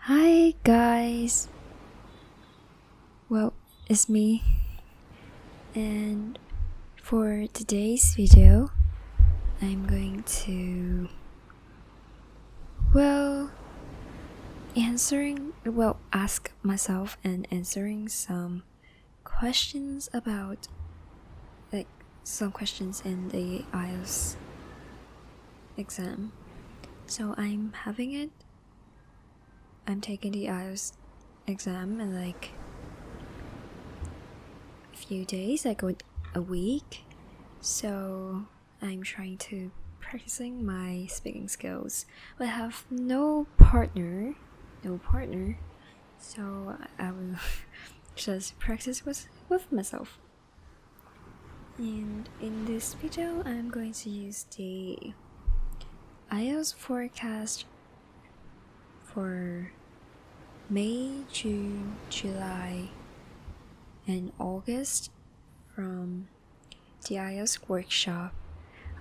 Hi guys! Well, it's me, and for today's video, I'm going to, ask myself and answering some questions about, some questions in the IELTS exam. So I'm taking the IELTS exam in a few days, a week. So I'm trying to practicing my speaking skills, but I have no partner, so I will just practice with myself. And in this video, I'm going to use the IELTS forecast for May, June, July, and August from the IELTS workshop.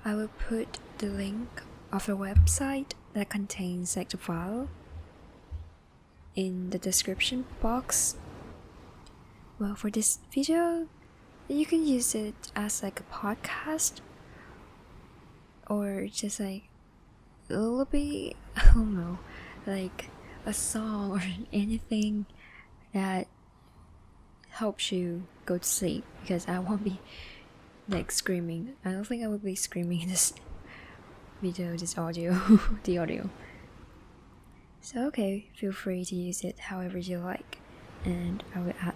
I will put the link of a website that contains the file in the description box. Well, for this video, you can use it as a podcast or just a little bit, I don't know, like a song or anything that helps you go to sleep, because I won't be screaming. I don't think I will be screaming in this video, this audio, the audio. So okay, feel free to use it however you like, and I will add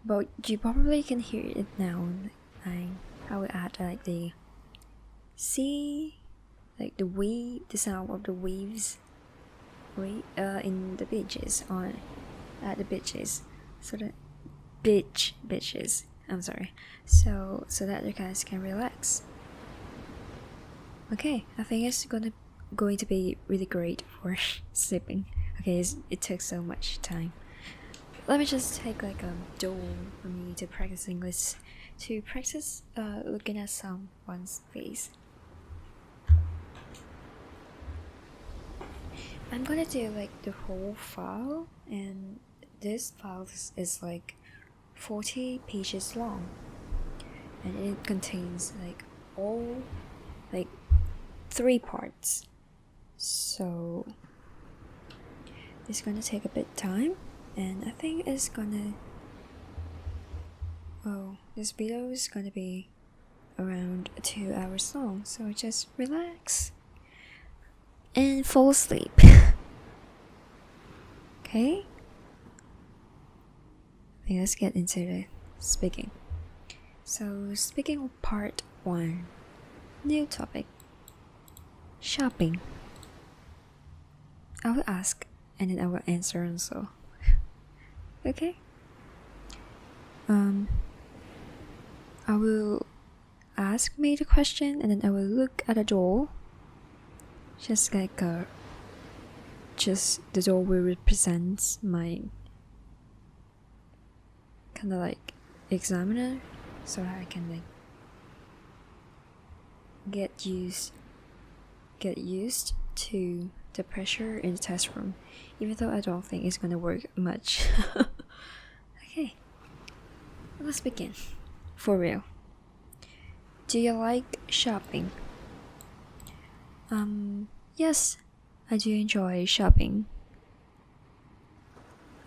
but you probably can hear it now. I will add the sea, the sound of the waves, in the beaches at the beaches, so that beaches. I'm sorry. So that you guys can relax. Okay, I think it's going to be really great for sleeping. Okay, it took so much time. Let me just take a door for me to practice English, to practice looking at someone's face. I'm gonna do the whole file, and this file is 40 pages long, and it contains all 3 parts, so it's gonna take a bit time, and I think it's gonna this video is gonna be around 2 hours long, so just relax and fall asleep. Okay, okay, let's get into the speaking. So speaking part 1, new topic, shopping. I will ask and then I will answer also. Okay. I will ask me the question, and then I will look at the door. Just the door will represent my kind of examiner, so I can get used to the pressure in the test room, even though I don't think it's gonna work much. Okay, let's begin. For real, do you like shopping? Yes, I do enjoy shopping.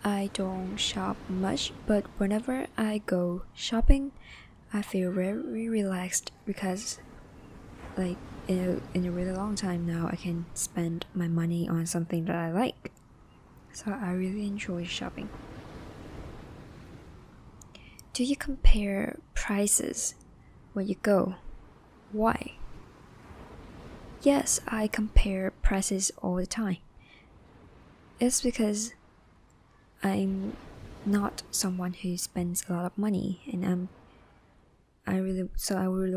I don't shop much, but whenever I go shopping, I feel very relaxed, because in a really long time now, I can spend my money on something that I like. So I really enjoy shopping. Do you compare prices when you go? Why? Yes, I compare prices all the time. It's because I'm not someone who spends a lot of money, and I really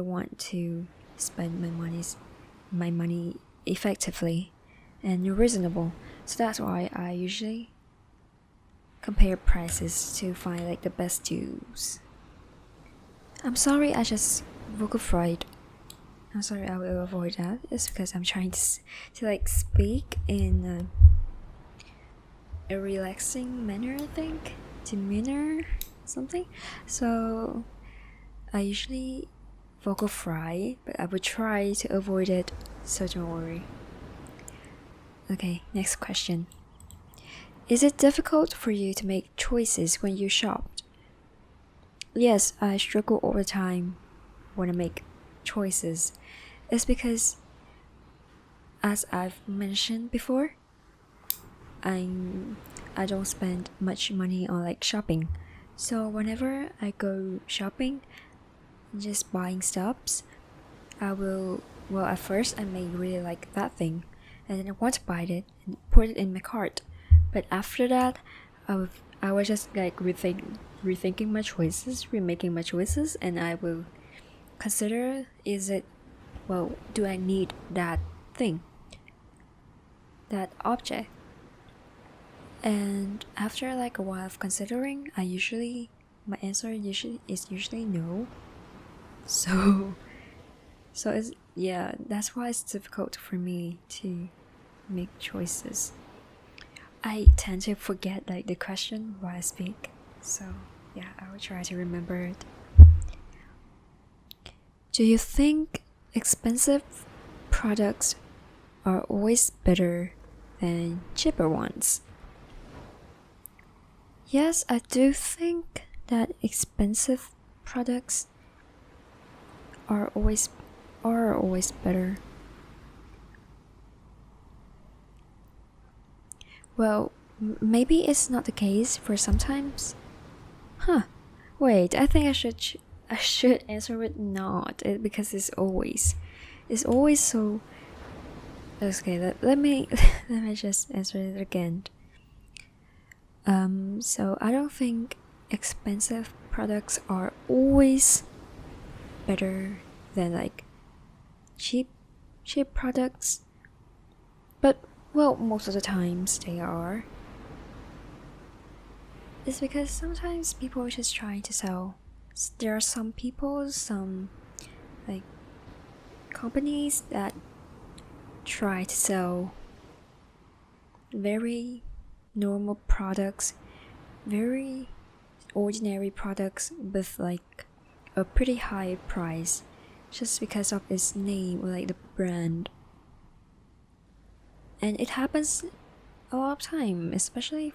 want to spend my money effectively and reasonable. So that's why I usually compare prices to find the best deals. I'm sorry, I just vocal fried. I'm sorry, I will avoid that. It's because I'm trying to speak in a relaxing manner, I think, demeanor, something. So I usually vocal fry, but I would try to avoid it, so don't worry. Okay, next question. Is it difficult for you to make choices when you shop? Yes, I struggle all the time when I make choices. It's because, as I've mentioned before, I don't spend much money on like shopping. So whenever I go shopping, just buying stuffs, at first I may really like that thing, and then I want to buy it and put it in my cart. But after that, I was just like rethinking my choices, remaking my choices, and I will consider, do I need that thing, that object? And after like a while of considering, my answer is usually no. So that's why it's difficult for me to make choices. I tend to forget like the question while I speak. So yeah, I will try to remember it. Do you think expensive products are always better than cheaper ones? Yes, I do think that expensive products are always better. Well, maybe it's not the case for sometimes. Wait, I think I should answer with not, because it's always so. Okay, let me let me just answer it again. So I don't think expensive products are always better than like cheap products, but well, most of the times they are. It's because sometimes people are just trying to sell. There are some people, some like companies that try to sell very normal products, very ordinary products with like a pretty high price just because of its name or like the brand. And it happens a lot of time, especially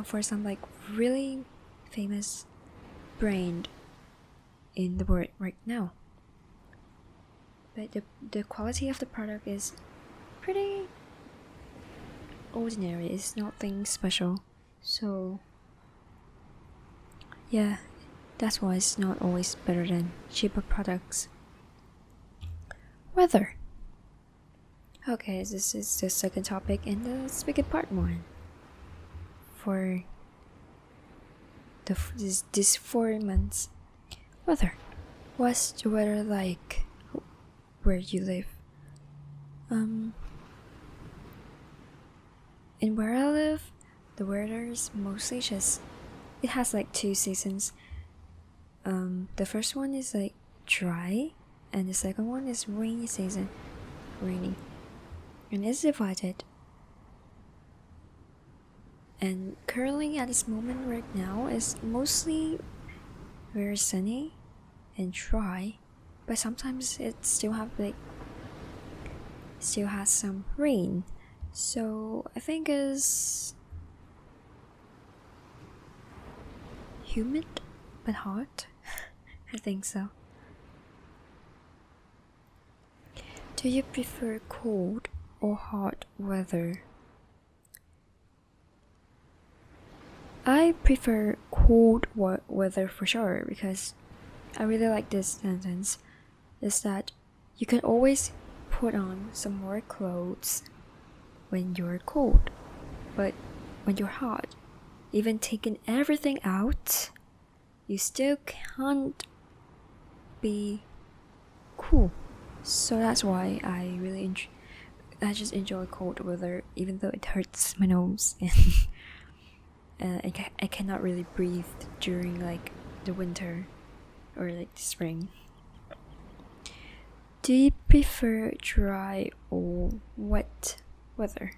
for some like really famous brand in the world right now. But the quality of the product is pretty ordinary. It's nothing special. So yeah, that's why it's not always better than cheaper products. Weather. Okay, this is the second topic, and let's make it part 1. For this 4 months. Weather. What's the weather like where you live? In where I live, the weather is mostly it has like 2 seasons. The first one is like dry, and the second one is rainy season. Rainy. And it's divided. And currently at this moment right now is mostly very sunny and dry, but sometimes it still has some rain. So I think it's humid but hot. I think so. Do you prefer cold or hot weather? I prefer cold weather for sure, because I really like this sentence, is that you can always put on some more clothes when you're cold, but when you're hot, even taking everything out, you still can't be cool. So that's why I just enjoy cold weather, even though it hurts my nose and I cannot really breathe during like the winter or like the spring. Do you prefer dry or wet weather?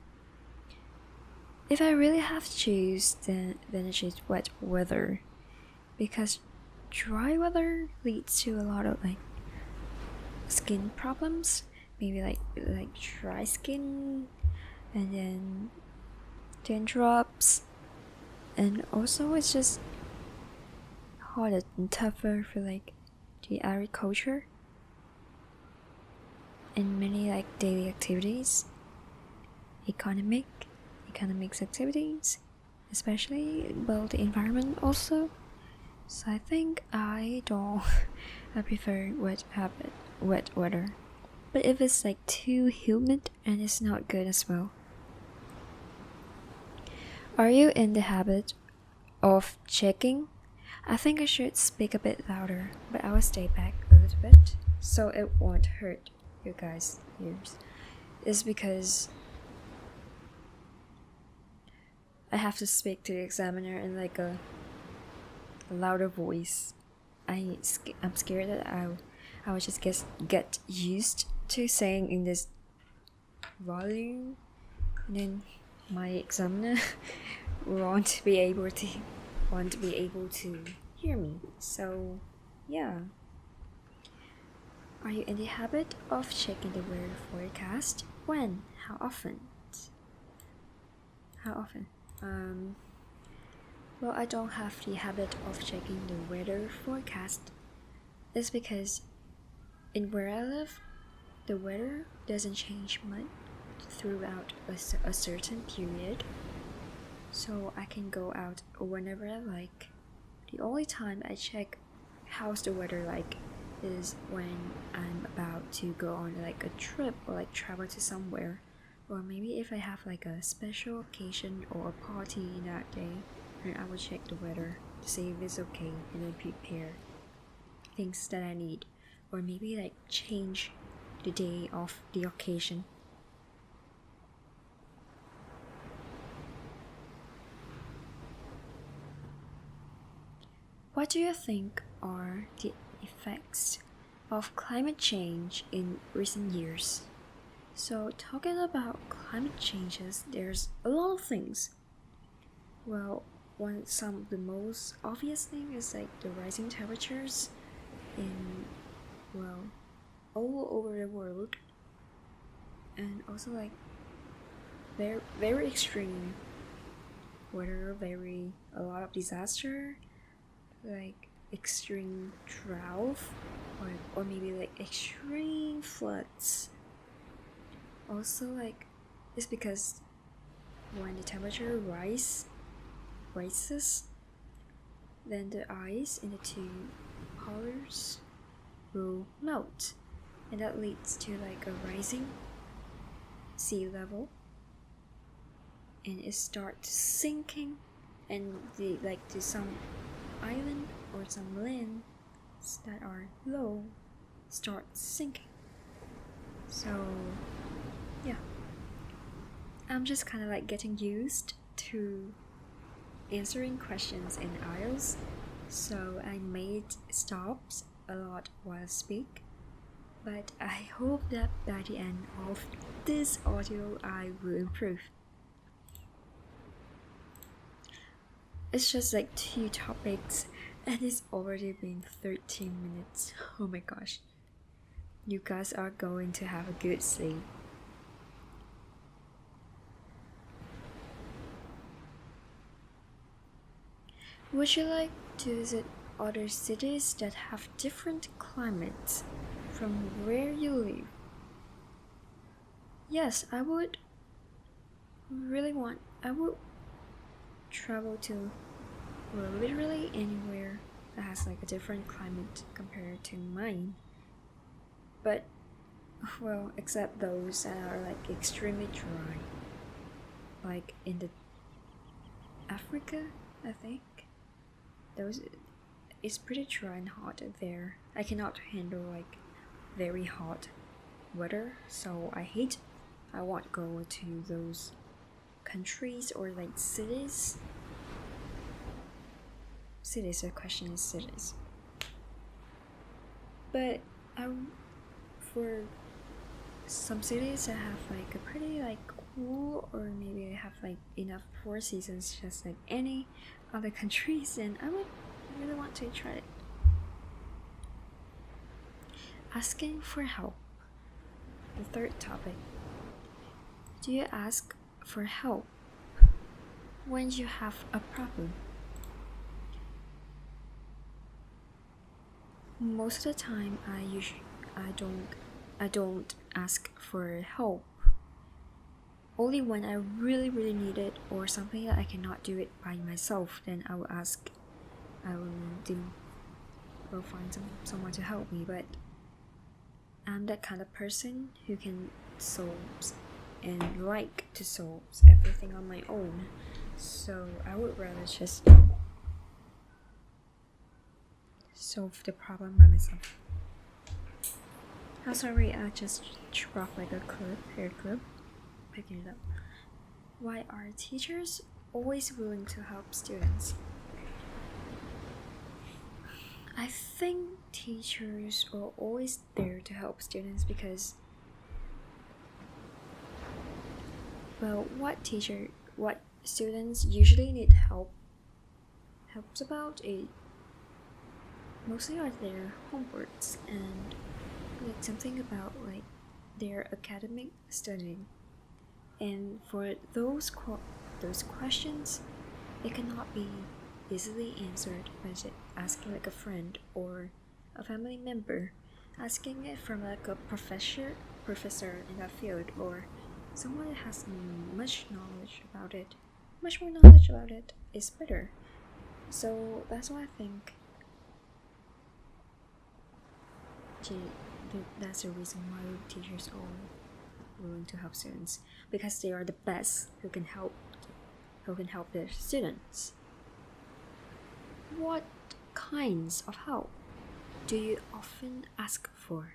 If I really have to choose, then I choose wet weather, because dry weather leads to a lot of like skin problems, maybe like dry skin, and then dandruffs, and also it's just harder and tougher for like the agriculture and many like daily activities, economics activities, especially about the environment also. So I think I don't I prefer wet weather. But if it's like too humid and it's not good as well. Are you in the habit of checking? I think I should speak a bit louder, but I will stay back a little bit so it won't hurt you guys' ears. It's because I have to speak to the examiner in like a louder voice. I'm scared that I will just get used to saying in this volume, and then my examiner won't be able to hear me. So yeah. Are you in the habit of checking the weather forecast? When? How often? How often? Well, I don't have the habit of checking the weather forecast. It's because in where I live, the weather doesn't change much throughout a certain period, so I can go out whenever I like. The only time I check how's the weather like is when I'm about to go on like a trip or like travel to somewhere, or maybe if I have like a special occasion or a party that day, then I will check the weather to see if it's okay and then prepare things that I need, or maybe like change the day of the occasion. What do you think are the effects of climate change in recent years? So, talking about climate changes, there's a lot of things. Well, some of the most obvious thing is like the rising temperatures in, well, all over the world, and also like very extreme weather, a lot of disaster, like extreme drought, or maybe like extreme floods. Also, like it's because when the temperature rises, then the ice in the two polars will melt, and that leads to like a rising sea level, and it starts sinking, and the some island or some lands that are low start sinking. So yeah, I'm just kind of like getting used to answering questions in IELTS, so I made stops a lot while I speak, but I hope that by the end of this audio I will improve. It's just like 2 topics and it's already been 13 minutes. Oh my gosh. You guys are going to have a good sleep. Would you like to visit other cities that have different climates from where you live? Yes, I would travel to, well, literally anywhere that has like a different climate compared to mine. But, well, except those that are like extremely dry. Like in the Africa, I think. Those it's pretty dry and hot there. I cannot handle like very hot weather, so I won't go to those countries or like cities. Cities, the question is cities. But for some cities that have like a pretty like cool well, or maybe they have like enough four seasons just like any other countries, and I would really want to try it. Asking for help. The third topic. Do you ask for help when you have a problem? Most of the time, I don't ask for help. Only when I really need it or something that I cannot do it by myself, then I will ask. I will find someone to help me. But I'm that kind of person who can solve and like to solve everything on my own. So I would rather just solve the problem by myself. Oh, sorry, I just dropped like a hair clip. Picking it up. Why are teachers always willing to help students? I think teachers are always there to help students because, well, what students usually need helps about it mostly are their homeworks and like something about like their academic studying. And for those questions, it cannot be easily answered by just asking like a friend or a family member, asking it from like a professor in that field, or someone that has much more knowledge about it is better. So that's why I think that's the reason why teachers are willing to help students, because they are the best who can help their students. What kinds of help do you often ask for?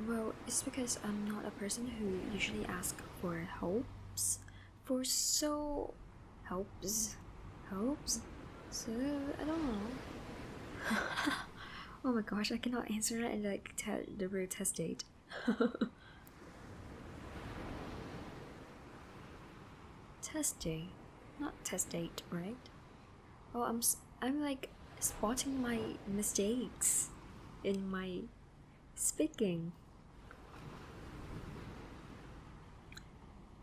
Well, it's because I'm not a person who usually asks for helps. So I don't know. Oh my gosh, I cannot answer that in like the real test date. Test day, not test date, right? Oh, I'm like spotting my mistakes in my speaking.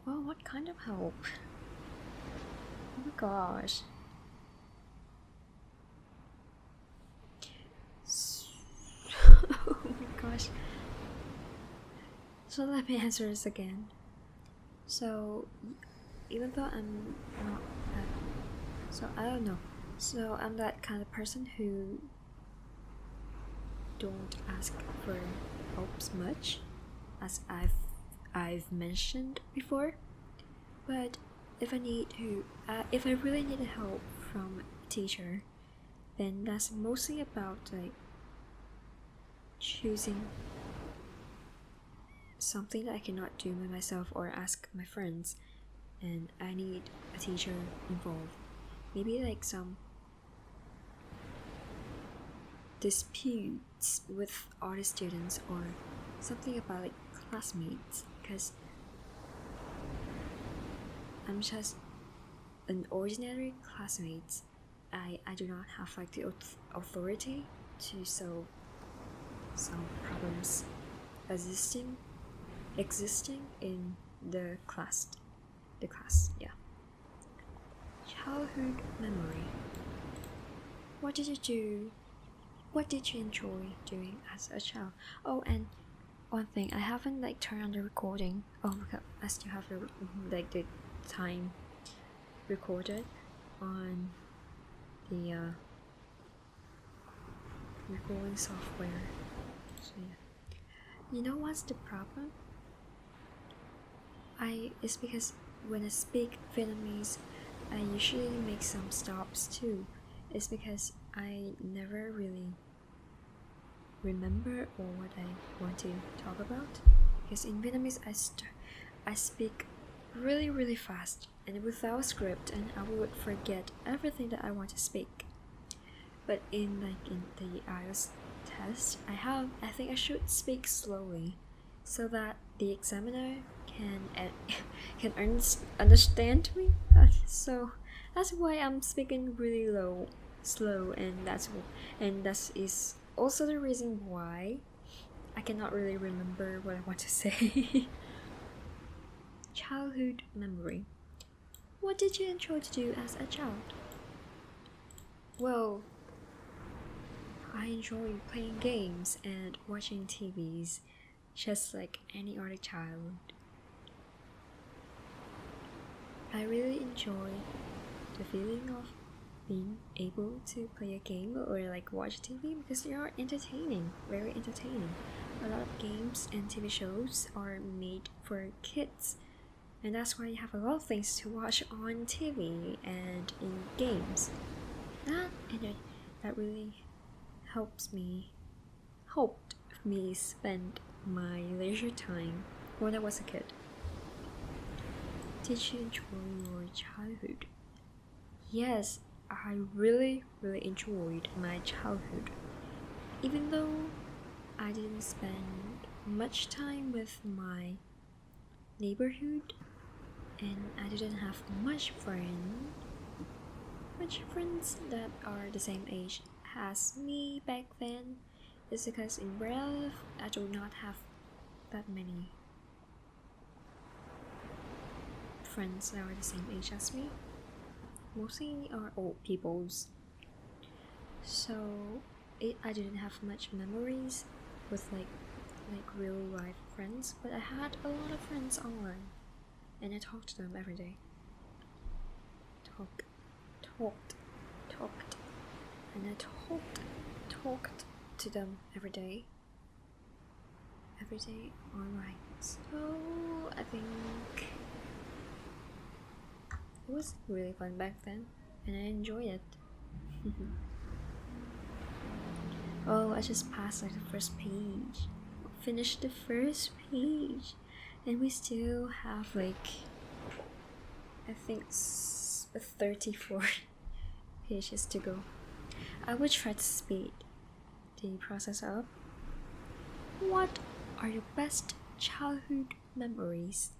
Well, what kind of help? Oh my gosh. Oh my gosh. So let me answer this again. So even though I'm not so I don't know. So I'm that kind of person who don't ask for helps much, as I've mentioned before. But if I really need help from a teacher, then that's mostly about like choosing something that I cannot do by myself or ask my friends, and I need a teacher involved. Maybe like some disputes with other students or something about like classmates, because I'm just an ordinary classmate. I do not have like the authority to solve some problems existing in the class. Yeah. Childhood memory. What did you do? What did you enjoy doing as a child? Oh, and one thing, I haven't like turned on the recording. Oh my god, I still have the time recorded on the recording software. So yeah. You know what's the problem? It's because when I speak Vietnamese, I usually make some stops too. It's because I never really remember or what I want to talk about. Because in Vietnamese, I speak really fast and without script, and I would forget everything that I want to speak. But in the IELTS test, I think I should speak slowly, so that the examiner can can understand me. So that's why I'm speaking really slow, and that is also the reason why I cannot really remember what I want to say. Childhood memory. What did you enjoy to do as a child? Well, I enjoy playing games and watching TVs, just like any other child. I really enjoy the feeling of being able to play a game or like watch TV because they are entertaining, very entertaining. A lot of games and TV shows are made for kids, and that's why you have a lot of things to watch on TV and in games. That really helped me spend my leisure time when I was a kid. Did you enjoy your childhood? Yes, I really enjoyed my childhood. Even though I didn't spend much time with my neighborhood and I didn't have much friends that are the same age as me back then, is because in real life I do not have that many friends that are the same age as me. Mostly are old peoples. So I didn't have much memories with like real life friends, but I had a lot of friends online, and I talked to them every day. Talked, and I talked to them every day online. So I think it was really fun back then, and I enjoyed it. Oh, I just passed like the first page. Finished the first page, and we still have like I think 34 pages to go. I will try to speed the process up. What are your best childhood memories?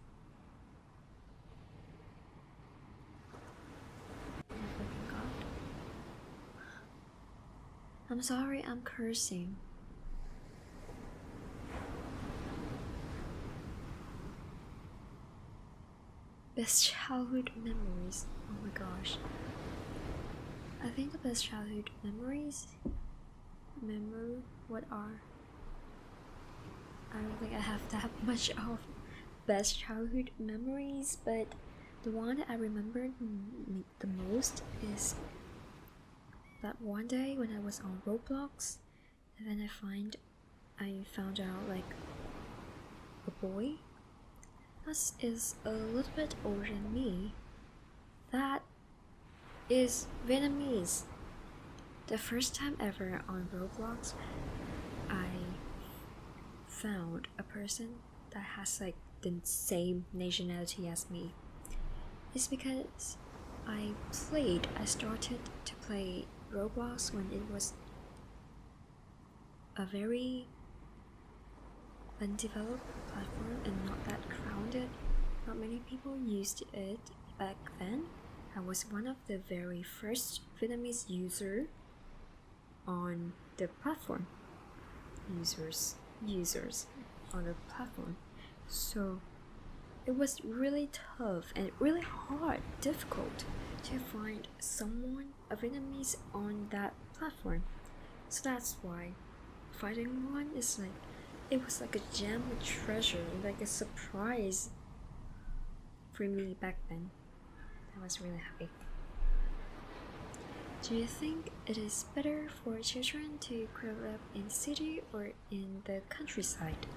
I'm sorry, I'm cursing. Best childhood memories. Oh my gosh. I think the best childhood memories. What are? I don't think I have that much of best childhood memories, but the one that I remember the most is that one day when I was on Roblox, and then I found out like a boy that is a little bit older than me that is Vietnamese. The first time ever on Roblox, I found a person that has like the same nationality as me. It's because I started to play Roblox when it was a very undeveloped platform and not that crowded. Not many people used it back then. I was one of the very first Vietnamese user on the platform. Users on the platform. So it was really tough and really difficult to find someone, a Vietnamese, on that platform. So that's why finding one is like, it was like a gem, a treasure, like a surprise for me back then. I was really happy. Do you think it is better for children to grow up in city or in the countryside?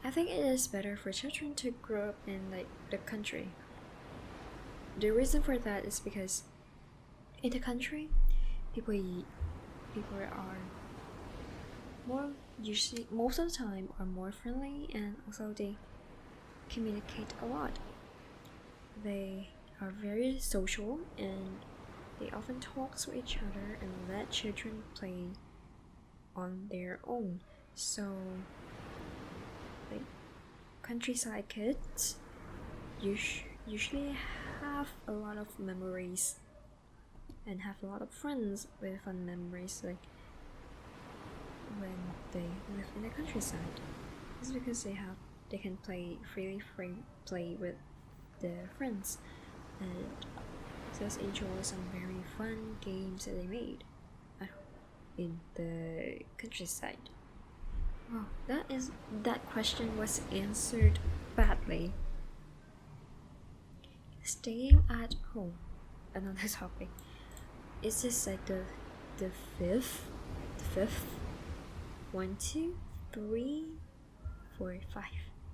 I think it is better for children to grow up in like the country. The reason for that is because in the country, people are more, usually most of the time, are more friendly, and also they communicate a lot. They are very social and they often talk to each other and let children play on their own. So countryside kids usually have a lot of memories and have a lot of friends with fun memories, like when they live in the countryside. It's because they can freely play with their friends and just enjoy some very fun games that they made in the countryside. Well, that question was answered badly. Staying at home, another topic. Is this like the fifth? The fifth? 1, 2, 3, 4, 5.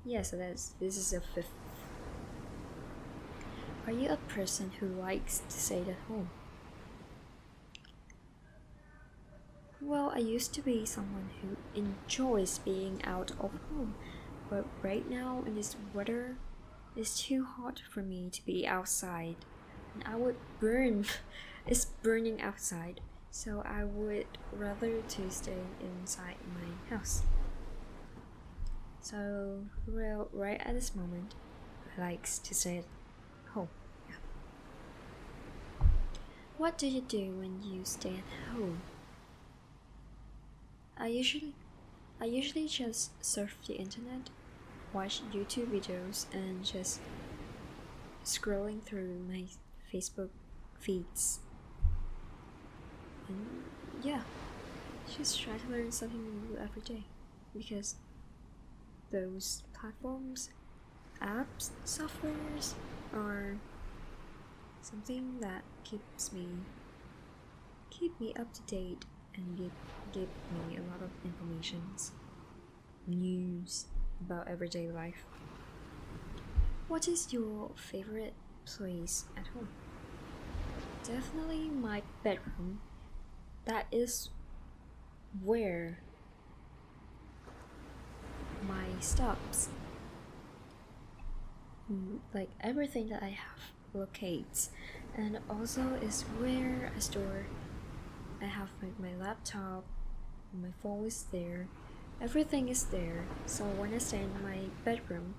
Yeah, so this is the fifth. Are you a person who likes to stay at home? Well, I used to be someone who enjoys being out of home, but right now in this weather, it's too hot for me to be outside, and I would burn. It's burning outside, so I would rather to stay inside my house. So, well, right at this moment, I likes to stay at home. Yeah. What do you do when you stay at home? I usually just surf the internet, watch YouTube videos, and just scrolling through my Facebook feeds. And yeah, just try to learn something new every day, because those platforms, apps, softwares are something that keep me up to date and give me a lot of informations, news about everyday life. What is your favorite place at home? Definitely my bedroom. That is where my stops. Like everything that I have locates, and also is where I have my laptop, my phone is there, everything is there. So when I stay in my bedroom,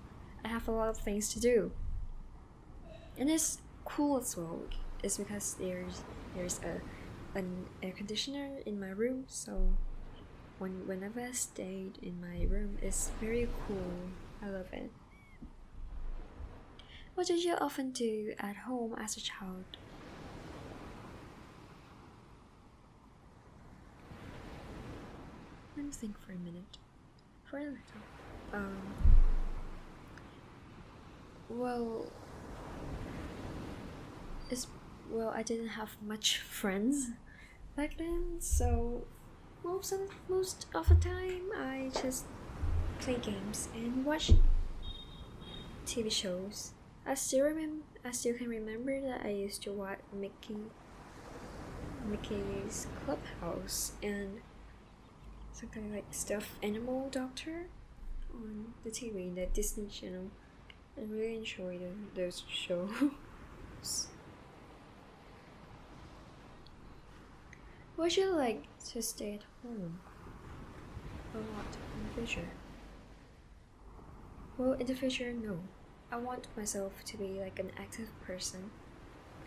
I have a lot of things to do, and it's cool as well. It's because there's an air conditioner in my room, so whenever I stayed in my room, it's very cool. I love it. What did you often do at home as a child? Let me think for a minute. For a little. Well, I didn't have much friends back then, so most of the time I just play games and watch TV shows. I still can remember that I used to watch Mickey's Clubhouse and something like Stuffed Animal Doctor on the TV, the Disney Channel. I really enjoy those shows. Would you like to stay at home a lot in the future? Well, in the future, no. I want myself to be like an active person.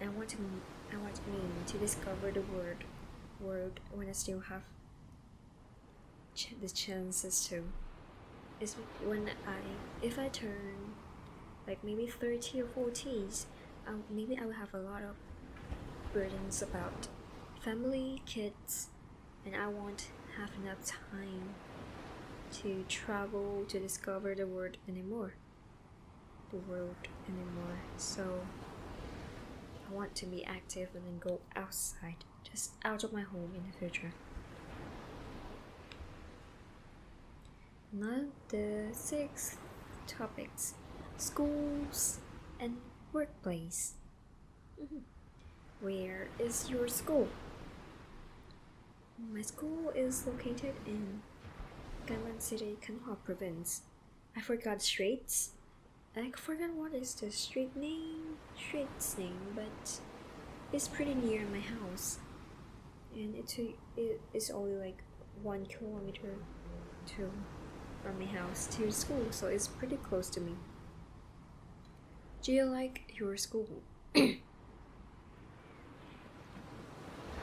I want me to discover the world when I still have the chances to. Is when if I turn like maybe 30 or 40s, maybe I will have a lot of burdens about family, kids, and I won't have enough time to travel to discover the world anymore. So I want to be active and then go outside, just out of my home in the future. Now the sixth topics: schools and workplace. Where is your school? My school is located in Gangnam City, Kanhua Province. I forgot streets. I forgot what is the street's name, but it's pretty near my house, and it's only like 1 kilometer to from my house to school, so it's pretty close to me. Do you like your school?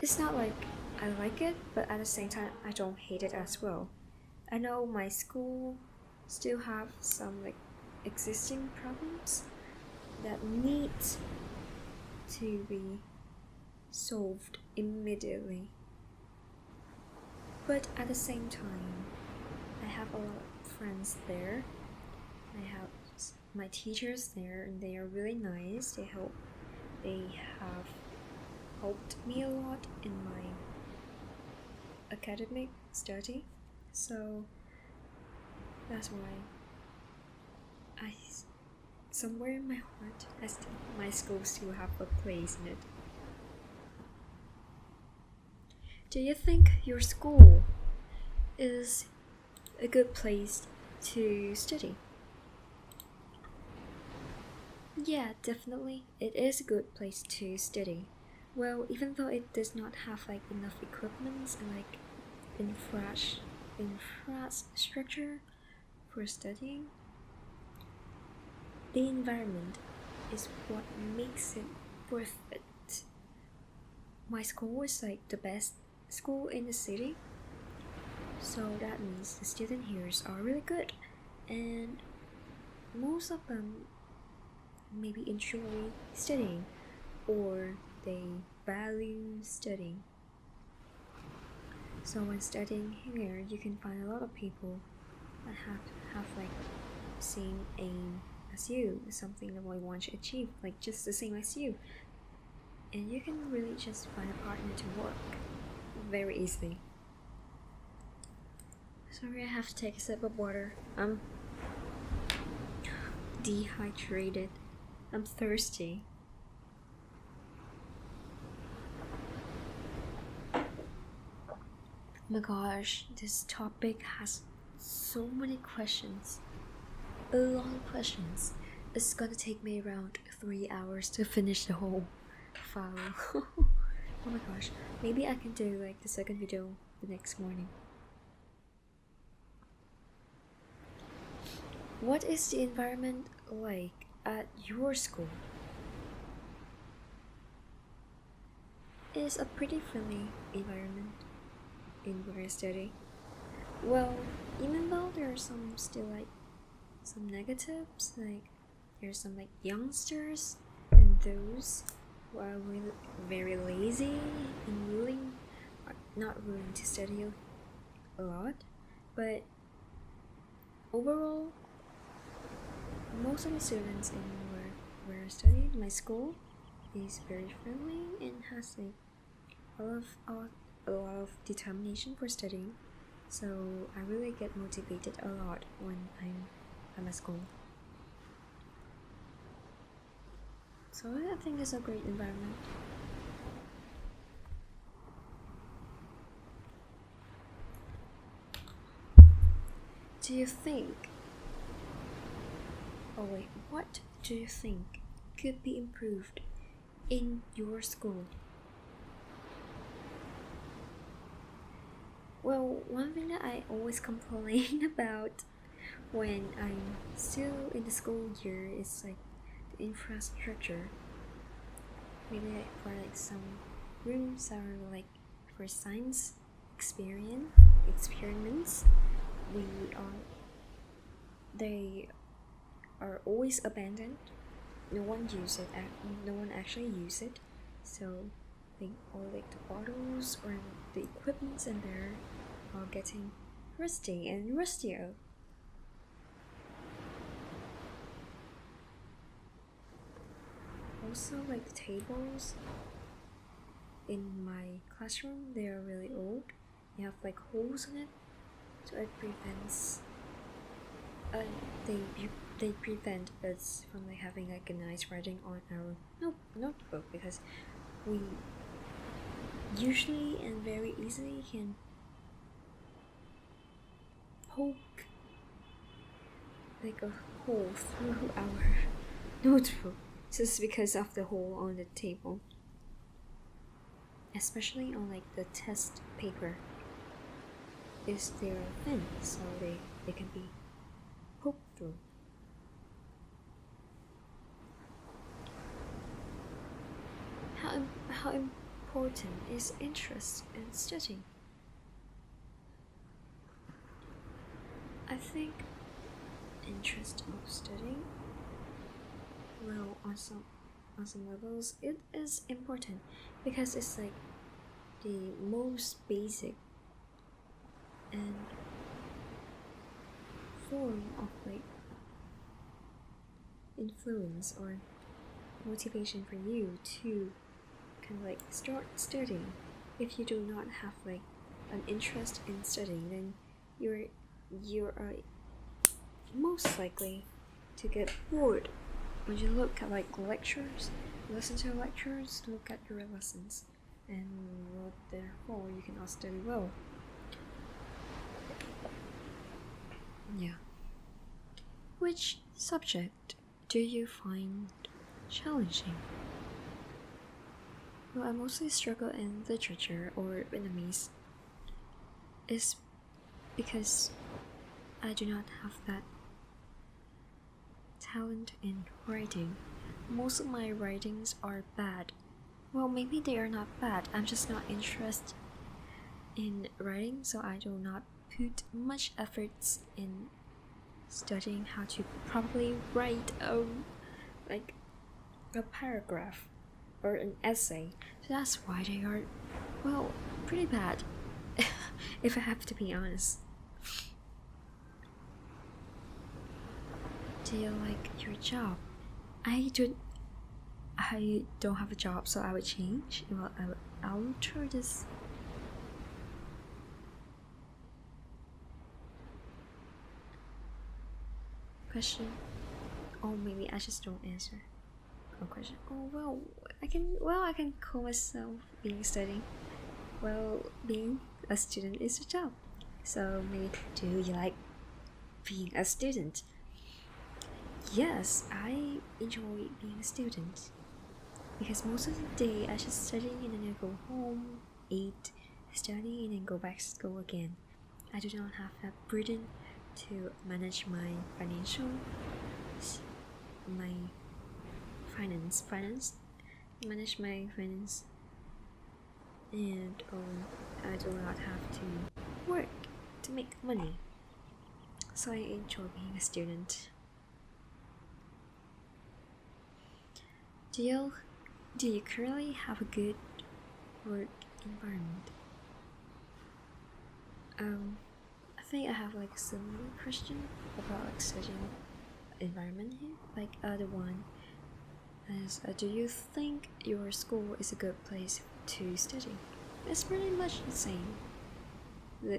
It's not like I like it, but at the same time, I don't hate it as well. I know my school still have some like existing problems that need to be solved immediately. But at the same time, I have a lot of friends there. I have my teachers there, and they are really nice. They have helped me a lot in my academic study. So that's why I somewhere in my heart, my school still have a place in it. Do you think your school is a good place to study? Yeah, definitely. It is a good place to study. Well, even though it does not have like enough equipment and like infrastructure for studying, the environment is what makes it worth it. My school is like the best school in the city, so that means the student here are really good, and most of them maybe enjoy studying or they value studying. So when studying here, you can find a lot of people that have like same aim as you, something that we want to achieve, like just the same as you, and you can really just find a partner to work very easily. Sorry, I have to take a sip of water. I'm dehydrated. I'm thirsty. Oh my gosh, this topic has so many questions. A lot of questions. It's gonna take me around 3 hours to finish the whole file. Oh my gosh, maybe I can do like the second video the next morning. What is the environment like at your school? It's a pretty friendly environment in where I study. Well, even though there are some still like some negatives, like there's some like youngsters and those who are really very lazy and not willing to study a lot, but overall, most of the students in where I studied, my school, is very friendly and has like a lot of determination for studying. So I really get motivated a lot when I'm at school. So I think it's a great environment. Do you think? Oh wait, what do you think could be improved in your school? Well, one thing that I always complain about when I'm still in the school year is like the infrastructure. Maybe like for like some rooms are like for science experiments we are they are always abandoned. No one actually use it. So they all like the bottles or the equipments in there are getting rusty and rustier. Also, like the tables in my classroom, they are really old. They have like holes in it, so it prevents. They prevent us from like having like a nice writing on our notebook, because we usually and very easily can poke like a hole through our notebook just because of the hole on the table, especially on like the test paper. Is they're thin, so they can be poked through. How important is interest in studying? I think interest of studying, well, on some levels it is important because it's like the most basic and form of like influence or motivation for you to kind of like start studying. If you do not have like an interest in studying, then you're most likely to get bored when you look at like lectures, listen to lectures, look at your lessons, and well, therefore you cannot study well. Yeah. Which subject do you find challenging? Well, I mostly struggle in literature or Vietnamese. Is because I do not have that talent in writing. Most of my writings are bad. Well, maybe they are not bad. I'm just not interested in writing, so I do not put much efforts in studying how to properly write like a paragraph or an essay. So that's why they are, well, pretty bad. If I have to be honest. Do you like your job? I don't have a job, so I would change. Well, I'll try this. Question. Oh, maybe I just don't answer. A question. Oh well, I can call myself being studying. Well, being a student is a job. So maybe, do you like being a student? Yes, I enjoy being a student because most of the day I just study and then I go home, eat, study, and then go back to school again. I do not have that burden to manage my finance, manage my finance, and I do not have to work to make money. So I enjoy being a student. Do you currently have a good work environment? I think I have like a similar question about like studying environment here. Like other one is, do you think your school is a good place to study? It's pretty much the same.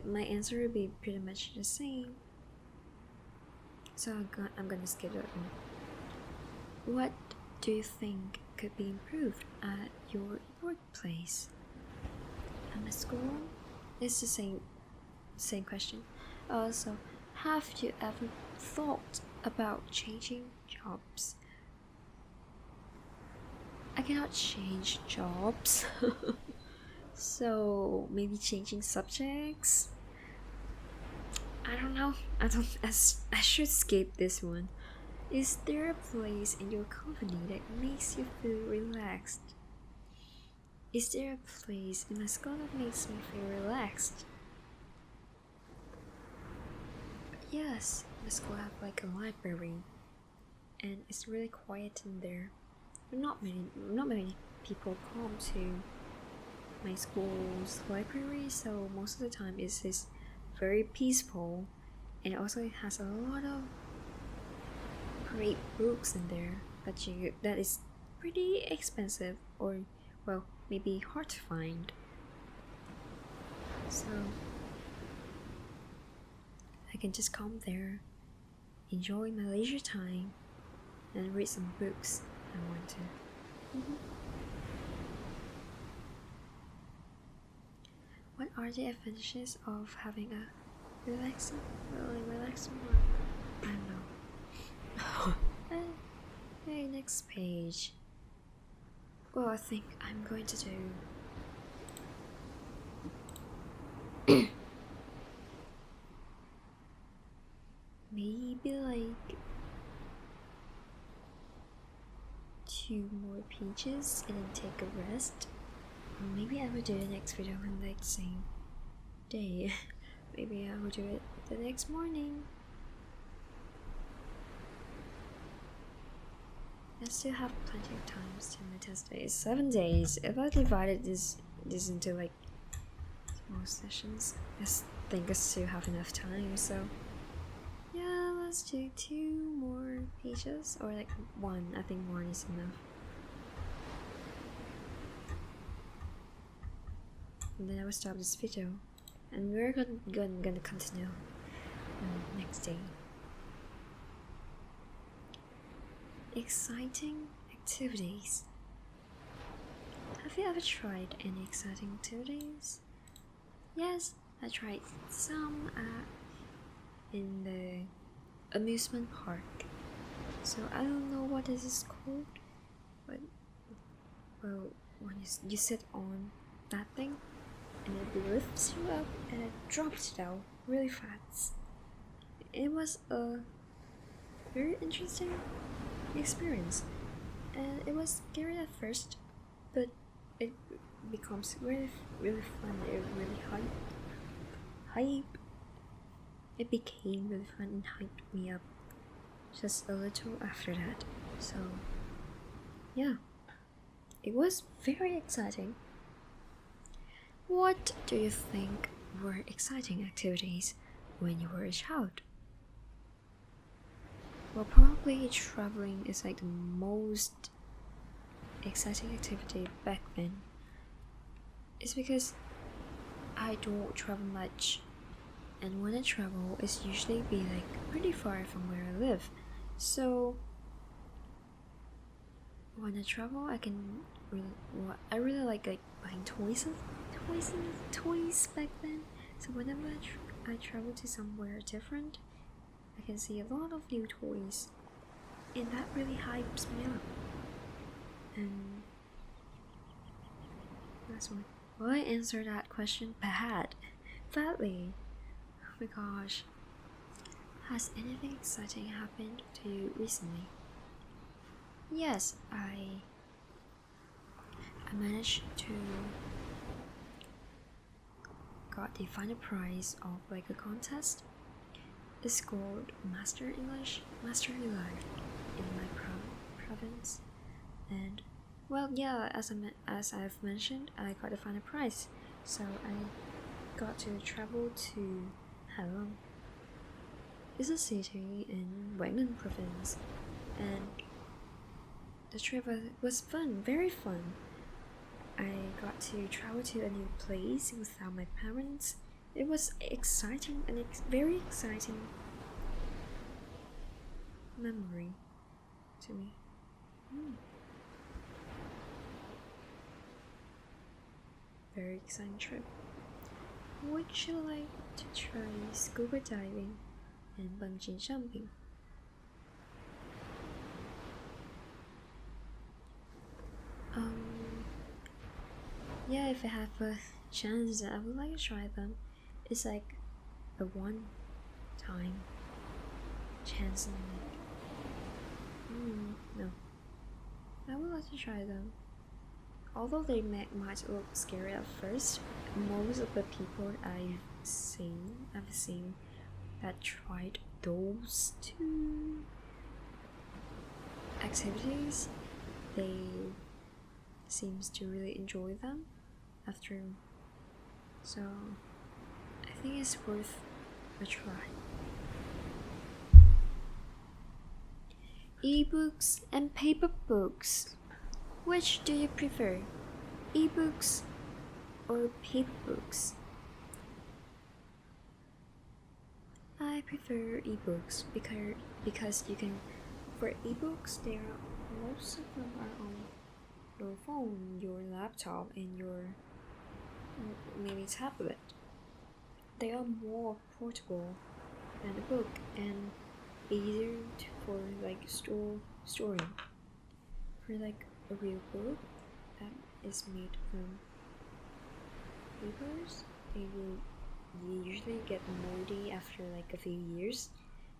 My answer would be pretty much the same. So I'm gonna skip that one. What do you think could be improved at your workplace? At my school, it's the same question. Also, have you ever thought about changing jobs? I cannot change jobs. So maybe changing subjects? I don't know. I should skip this one. Is there a place in your company that makes you feel relaxed? Is there a place in my school that makes me feel relaxed? Yes, my school have like a library, and it's really quiet in there. Not many people come to my school's library, so most of the time it's very peaceful, and also it has a lot of great books in there that is pretty expensive, or well, maybe hard to find. So I can just come there, enjoy my leisure time, and read some books I want to. What are the advantages of having a relaxing one? I don't know. Hey, next page. Well, I think I'm going to do maybe like 2 more pages and then take a rest. Maybe I will do the next video on like the same day. Maybe I will do it the next morning. I still have plenty of time till my test days. 7 days. If I divided this into like small sessions, I think I still have enough time. So yeah, let's do 2 more pages or like 1. I think 1 is enough. And then I will stop this video, and we're gonna continue next day. Exciting activities. Have you ever tried any exciting activities? Yes, I tried some in the amusement park. So I don't know what this is called, but well, when you sit on that thing and it lifts you up and it drops you down really fast. It was a very interesting experience, and it was scary at first, but it becomes really fun. It really hype. It became really fun and hyped me up just a little after that. So yeah, it was very exciting. What do you think were exciting activities when you were a child? Well, probably traveling is like the most exciting activity back then. It's because I don't travel much, and when I travel, it's usually be like pretty far from where I live. So when I travel, I I really like buying toys back then. So whenever I travel to somewhere different, I can see a lot of new toys, and that really hypes me up. And that's why. Will I answer that question badly? Oh my gosh. Has anything exciting happened to you recently? Yes, I managed to got the final prize of like a contest. It's called Master English, Master Your Life in my province. And well, yeah, as I've mentioned, I got the final prize, so I got to travel to Halong. It's a city in Wangan province, and the trip was fun, very fun. I got to travel to a new place without my parents. It was exciting, and very exciting memory to me. Very exciting trip. Would you like to try scuba diving and bungee jumping? Yeah, if I have a chance, I would like to try them. It's like a one-time chance in no. I would like to try them. Although they might look scary at first, most of the people I've seen that tried those 2 activities, they seems to really enjoy them after. So I think it's worth a try. Ebooks and paper books. Which do you prefer? Ebooks or paper books? I prefer ebooks because you can, for ebooks, most of them are on your phone, your laptop, and your maybe tablet. They are more portable than a book and easier for like storing. For like a real book that is made from papers, they will usually get moldy after like a few years,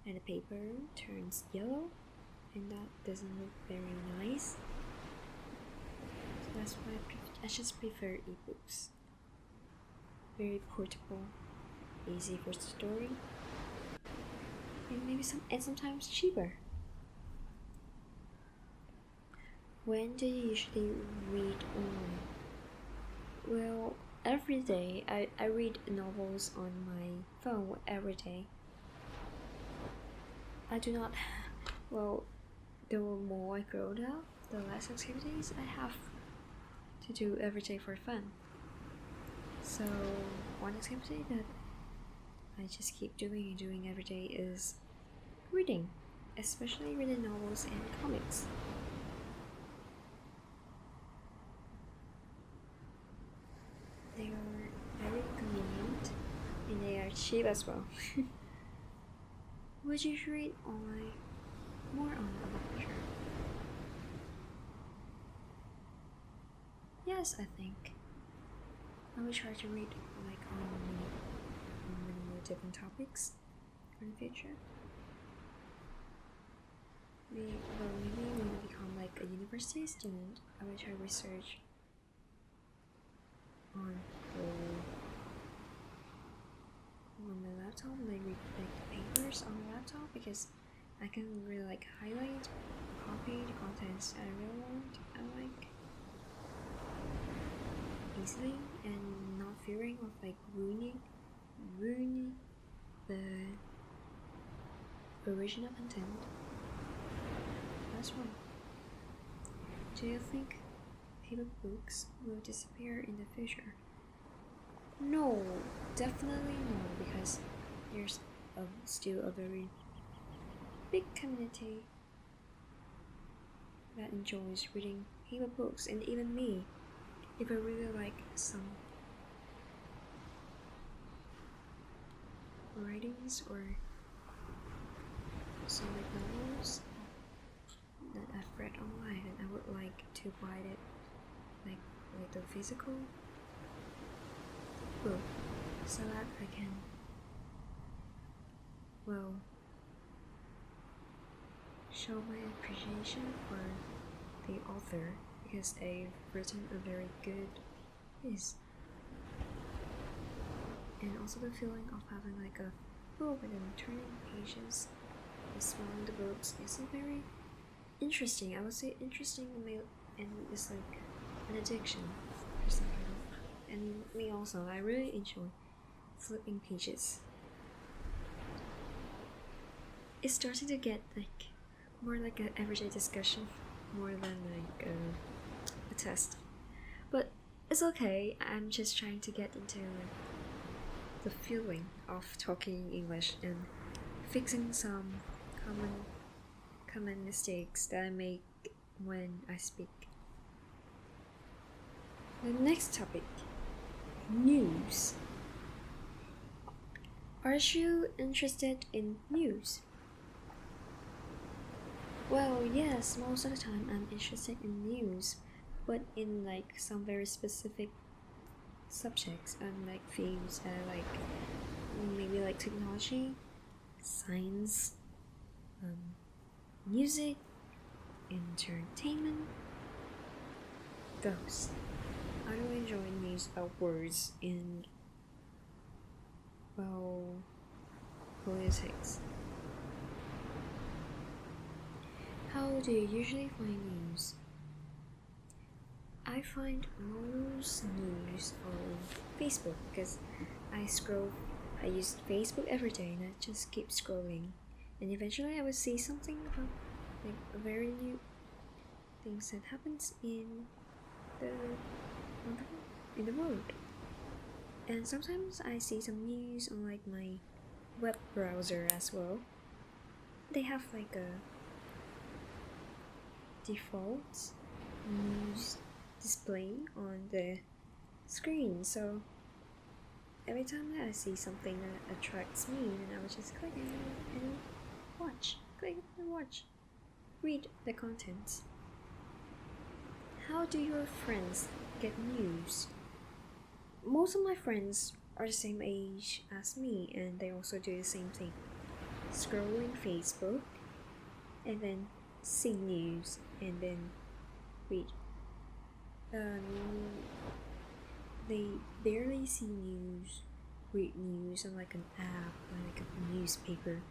and the paper turns yellow, and that doesn't look very nice. So that's why I just prefer ebooks. Very portable, easy for storing, and and sometimes cheaper. When do you usually read online? Well, every day. I read novels on my phone every day. I do not, well, the more I grow up, the less activities I have to do every day for fun. So, one activity that I just keep doing and doing every day is reading, especially reading novels and comics. They are very convenient and they are cheap as well. Would you read online? More online, for sure. Yes, I think. I will try to read like on many more different topics in the future. Maybe when I become like a university student, I will try research on my laptop and I read like the papers on the laptop because I can really like highlight, copy the contents I really want and like easily and not fearing of like ruining the original content. That's why. Do you think paper books will disappear in the future? No, definitely no, because there's still a very big community that enjoys reading paper books, and even me, if I really like some writings or some like novels that I've read online, and I would like to buy it, like the physical book, so that I can, well, show my appreciation for the author because they've written a very good piece. And also the feeling of having like a book and then turning pages and smelling the books is very interesting. I would say interesting and it's like an addiction or something. And me also, I really enjoy flipping pages. It's starting to get like more like an everyday discussion, more than like a test. But it's okay. I'm just trying to get into the feeling of talking English and fixing some common mistakes that I make when I speak. The next topic, news. Are you interested in news? Well, yes, most of the time I'm interested in news, but in like some very specific subjects and like themes that I like, maybe like technology, science, music, entertainment. Those. I do enjoy news about words and, well, politics. How do you usually find news? I find most news on Facebook because I use Facebook every day and I just keep scrolling. And eventually I will see something about like a very new things that happens in the world. And sometimes I see some news on like my web browser as well. They have like a default news display on the screen, so every time that I see something that attracts me, then I will just click and watch. Click and watch. Read the contents. How do your friends get news? Most of my friends are the same age as me and they also do the same thing. scrolling Facebook and then see news and then read. They barely see news, read news on like an app or like a newspaper.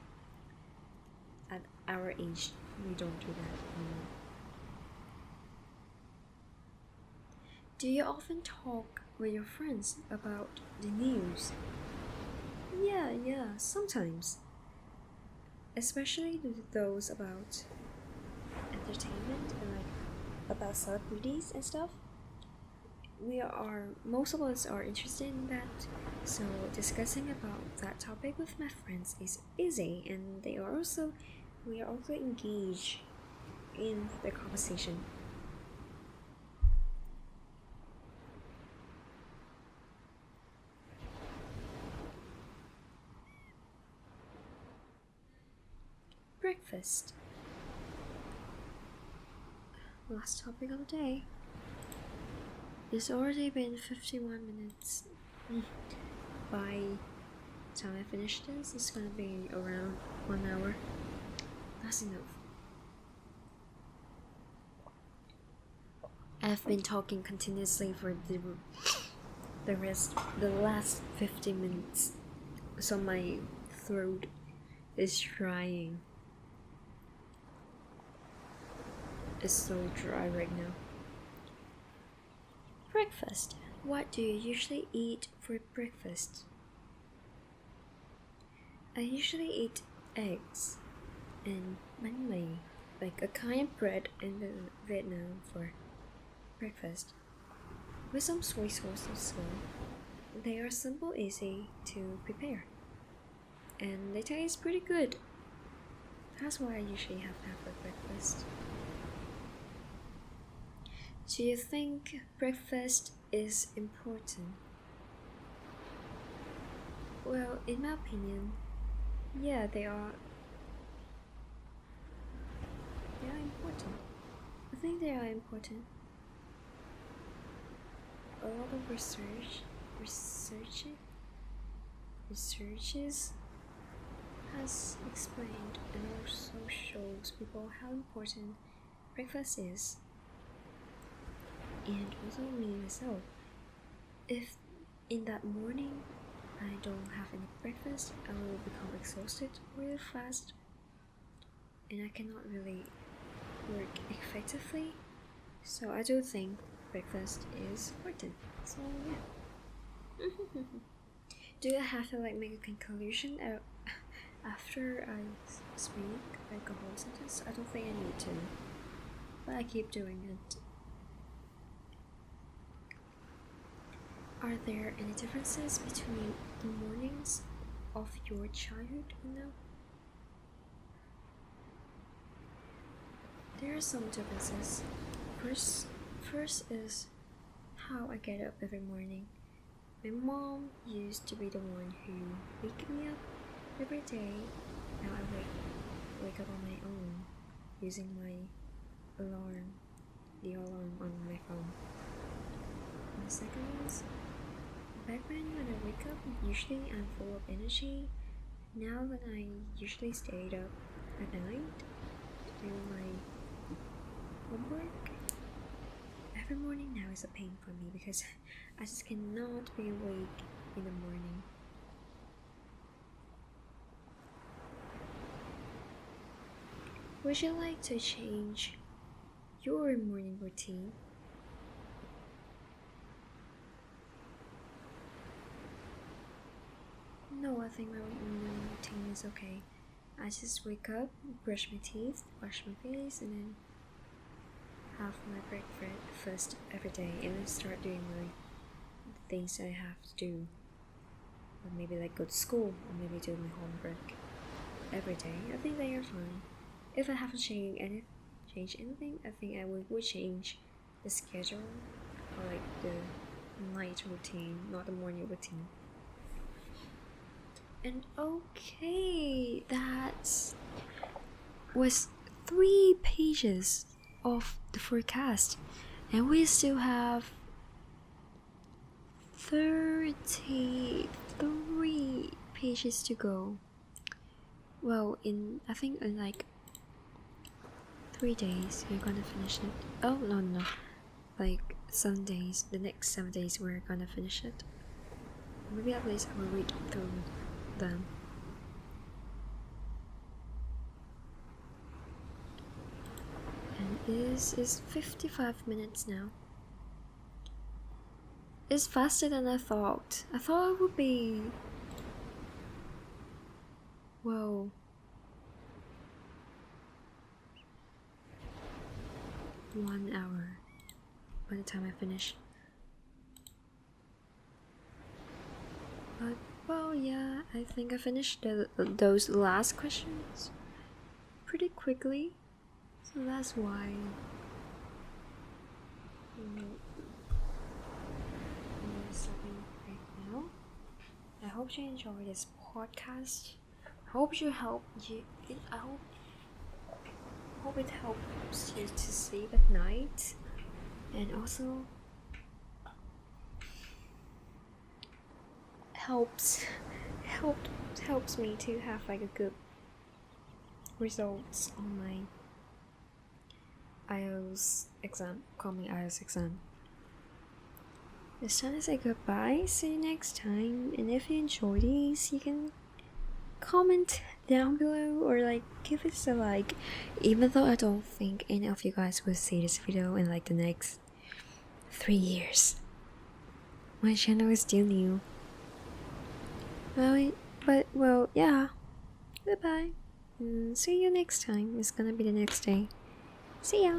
At our age, we don't do that anymore. Do you often talk with your friends about the news? Yeah, sometimes. Especially those about entertainment and like about celebrities and stuff. Most of us are interested in that, so discussing about that topic with my friends is easy, and we are also engaged in the conversation. Breakfast. Last topic of the day. It's already been 51 minutes. By the time I finish this, it's gonna be around 1 hour. That's enough. I've been talking continuously for the last 50 minutes, so my throat is drying. It's so dry right now. Breakfast. What do you usually eat for breakfast? I usually eat eggs and bánh mì, like a kind of bread in Vietnam for breakfast, with some soy sauce as well. They are simple, easy to prepare, and they taste pretty good. That's what I usually have for breakfast. Do you think breakfast is important? Well, in my opinion, yeah, they are. They are important. I think they are important. A lot of researches has explained and also shows people how important breakfast is. And also me myself, if in that morning I don't have any breakfast, I will become exhausted really fast and I cannot really work effectively. So I do think breakfast is important. So yeah. Do I have to like make a conclusion after I speak like a whole sentence? I don't think I need to, but I keep doing it. Are there any differences between the mornings of your childhood and now? There are some differences. First is how I get up every morning. My mom used to be the one who wake me up every day. Now I wake up on my own using my alarm, the alarm on my phone. And the second is, back when I wake up, usually I'm full of energy. Now when I usually stayed up at night to do my homework, every morning now is a pain for me because I just cannot be awake in the morning. Would you like to change your morning routine? No, I think my morning routine is okay. I just wake up, brush my teeth, wash my face, and then have my breakfast every day, and then start doing my things I have to do. Or maybe like go to school, or maybe do my homework every day. I think they are fine. If I haven't changed anything, I think I would change the schedule or like the night routine, not the morning routine. And okay, that was 3 pages of the forecast, and we still have 33 pages to go. Well, I think in like 3 days you're gonna finish it. Oh no, like 7 days. The next 7 days we're gonna finish it. Maybe at least I will read through them. And it is 55 minutes now. It's faster than I thought. I thought it would be... Whoa. One hour by the time I finish. But, well, yeah, I think I finished those last questions pretty quickly. So that's why I'm stopping right now. I hope you enjoy this podcast. I hope it helps you to sleep at night, and also helps me to have like a good results on my IELTS exam, coming IELTS exam. It's time to say goodbye. See you next time. And if you enjoy these, you can comment down below or like give us a like. Even though I don't think any of you guys will see this video in like the next 3 years. My channel is still new. Well, yeah. Goodbye. See you next time. It's gonna be the next day. See ya.